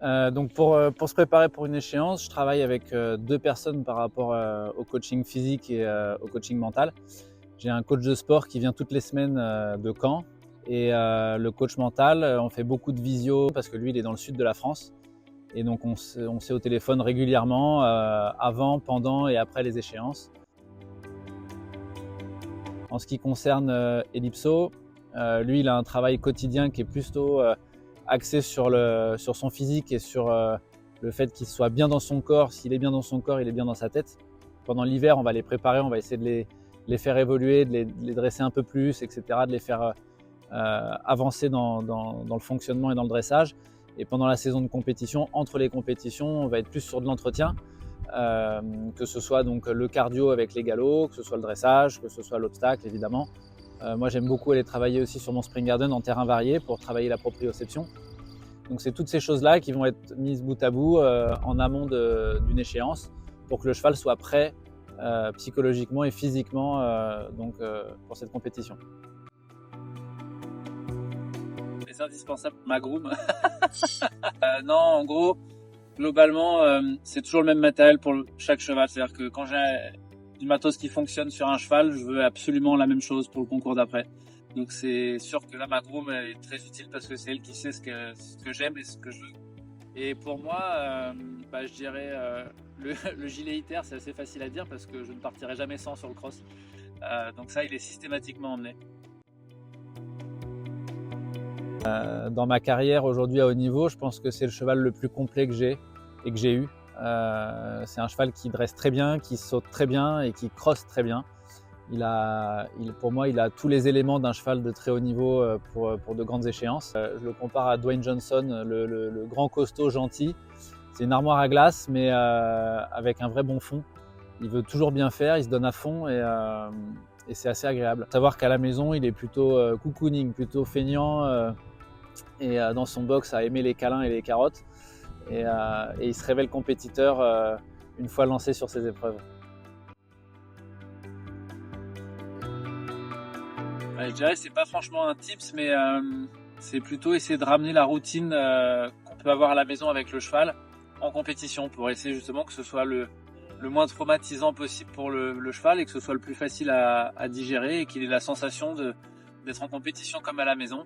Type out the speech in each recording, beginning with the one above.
Donc pour se préparer pour une échéance, je travaille avec 2 personnes par rapport au coaching physique et au coaching mental. J'ai un coach de sport qui vient toutes les semaines de Caen et le coach mental, on fait beaucoup de visio parce que lui, il est dans le sud de la France et donc on s'est au téléphone régulièrement avant, pendant et après les échéances. En ce qui concerne Ellipso, lui, il a un travail quotidien qui est plutôt axé sur son physique et sur le fait qu'il soit bien dans son corps. S'il est bien dans son corps, il est bien dans sa tête. Pendant l'hiver, on va les préparer, on va essayer de les faire évoluer, de les dresser un peu plus, etc., de les faire avancer dans le fonctionnement et dans le dressage. Et pendant la saison de compétition, entre les compétitions, on va être plus sur de l'entretien, que ce soit donc le cardio avec les galops, que ce soit le dressage, que ce soit l'obstacle évidemment. Moi j'aime beaucoup aller travailler aussi sur mon spring garden en terrain varié pour travailler la proprioception. Donc c'est toutes ces choses-là qui vont être mises bout à bout en amont d'une échéance pour que le cheval soit prêt psychologiquement et physiquement pour cette compétition. C'est indispensable, ma groom. Non, en gros, globalement, c'est toujours le même matériel pour chaque cheval. C'est-à-dire que quand j'ai du matos qui fonctionne sur un cheval, je veux absolument la même chose pour le concours d'après. Donc c'est sûr que là, ma groom est très utile parce que c'est elle qui sait ce que j'aime et ce que je veux. Et pour moi, je dirais le gilet ITER, c'est assez facile à dire parce que je ne partirai jamais sans sur le cross. Donc ça, il est systématiquement emmené. Dans ma carrière aujourd'hui à haut niveau, je pense que c'est le cheval le plus complet que j'ai et que j'ai eu. C'est un cheval qui dresse très bien, qui saute très bien et qui crosse très bien. Pour moi, il a tous les éléments d'un cheval de très haut niveau pour de grandes échéances. Je le compare à Dwayne Johnson, le grand costaud gentil. C'est une armoire à glace, mais avec un vrai bon fond. Il veut toujours bien faire, il se donne à fond et c'est assez agréable. Savoir qu'à la maison, il est plutôt cocooning, plutôt feignant et dans son box à aimer les câlins et les carottes. Et il se révèle compétiteur une fois lancé sur ses épreuves. Je dirais que c'est pas franchement un tips, mais c'est plutôt essayer de ramener la routine qu'on peut avoir à la maison avec le cheval en compétition pour essayer justement que ce soit le moins traumatisant possible pour le cheval et que ce soit le plus facile à digérer et qu'il ait la sensation d'être en compétition comme à la maison.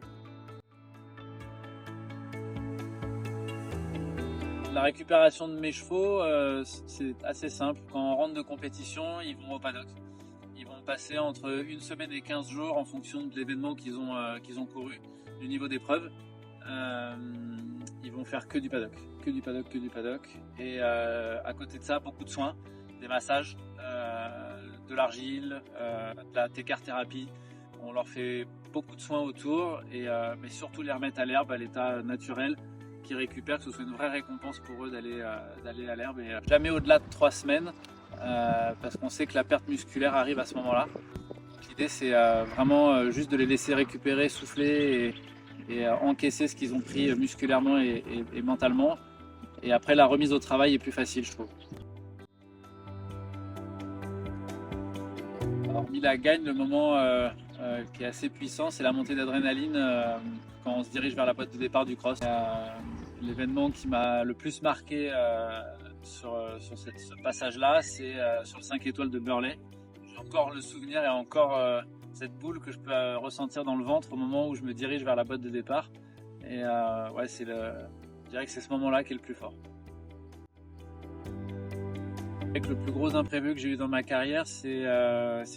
La récupération de mes chevaux, c'est assez simple. Quand on rentre de compétition, ils vont au paddock. Ils vont passer entre 1 semaine et 15 jours en fonction de l'événement qu'ils ont couru, du niveau d'épreuve. Ils vont faire que du paddock. Et à côté de ça, beaucoup de soins, des massages, de l'argile, de la técar-thérapie. On leur fait beaucoup de soins autour, mais surtout les remettre à l'herbe, à l'état naturel, qui récupèrent, que ce soit une vraie récompense pour eux d'aller à l'herbe. Et jamais au-delà de 3 semaines, parce qu'on sait que la perte musculaire arrive à ce moment-là. L'idée, c'est vraiment juste de les laisser récupérer, souffler et encaisser ce qu'ils ont pris musculairement et mentalement. Et après, la remise au travail est plus facile, je trouve. Hormis la gagne, le moment qui est assez puissant, c'est la montée d'adrénaline quand on se dirige vers la boîte de départ du cross. L'événement qui m'a le plus marqué sur ce passage-là, c'est sur le 5 étoiles de Burley. J'ai encore le souvenir et encore cette boule que je peux ressentir dans le ventre au moment où je me dirige vers la boîte de départ. Et je dirais que c'est ce moment-là qui est le plus fort. Le plus gros imprévu que j'ai eu dans ma carrière, c'est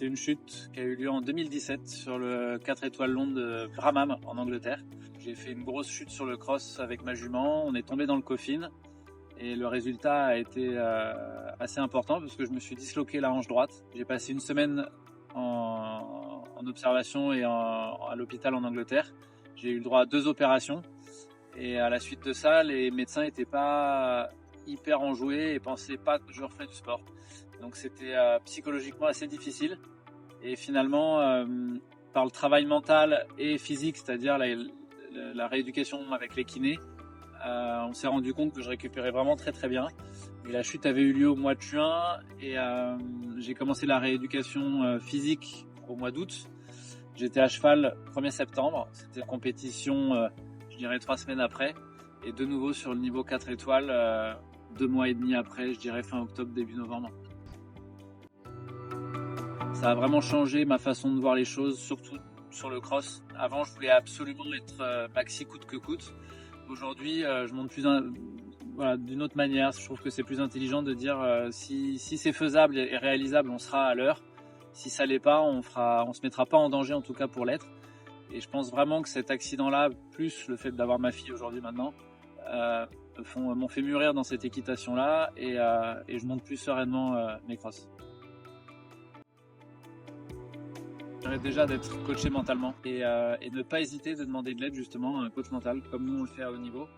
une chute qui a eu lieu en 2017 sur le 4 étoiles Londres de Bramham en Angleterre. J'ai fait une grosse chute sur le cross avec ma jument, on est tombé dans le coffin et le résultat a été assez important parce que je me suis disloqué la hanche droite. J'ai passé 1 semaine en observation et à l'hôpital en Angleterre. J'ai eu le droit à 2 opérations et à la suite de ça, les médecins n'étaient pas hyper enjoué et pensais pas que je referais du sport. Donc c'était psychologiquement assez difficile. Et finalement, par le travail mental et physique, c'est-à-dire la rééducation avec les kinés, on s'est rendu compte que je récupérais vraiment très très bien. Et la chute avait eu lieu au mois de juin et j'ai commencé la rééducation physique au mois d'août. J'étais à cheval 1er septembre. C'était en compétition, je dirais 3 semaines après. et de nouveau sur le niveau 4 étoiles 2 mois et demi après, je dirais fin octobre, début novembre. Ça a vraiment changé ma façon de voir les choses, surtout sur le cross. Avant, je voulais absolument être maxi coûte que coûte. Aujourd'hui, je monte voilà, d'une autre manière. Je trouve que c'est plus intelligent de dire si c'est faisable et réalisable, on sera à l'heure. Si ça l'est pas, on se mettra pas en danger, en tout cas pour l'être. Et je pense vraiment que cet accident-là, plus le fait d'avoir ma fille aujourd'hui maintenant, m'ont fait mûrir dans cette équitation-là et je monte plus sereinement mes crosses. J'arrête déjà d'être coaché mentalement et ne pas hésiter de demander de l'aide justement à un coach mental comme nous on le fait à haut niveau.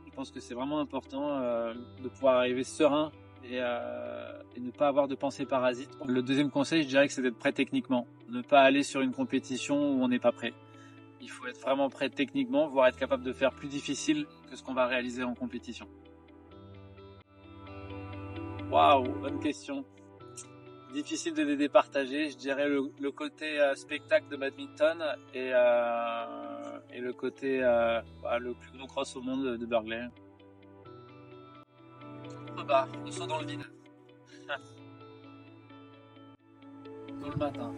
Je pense que c'est vraiment important de pouvoir arriver serein et ne pas avoir de pensée parasite. Le deuxième conseil, je dirais que c'est d'être prêt techniquement. Ne pas aller sur une compétition où on n'est pas prêt. Il faut être vraiment prêt techniquement, voire être capable de faire plus difficile que ce qu'on va réaliser en compétition. Waouh, bonne question. Difficile de les départager, je dirais le côté spectacle de badminton et le côté le plus gros cross au monde de Burghley. Le saut dans le vide. Tôt le matin.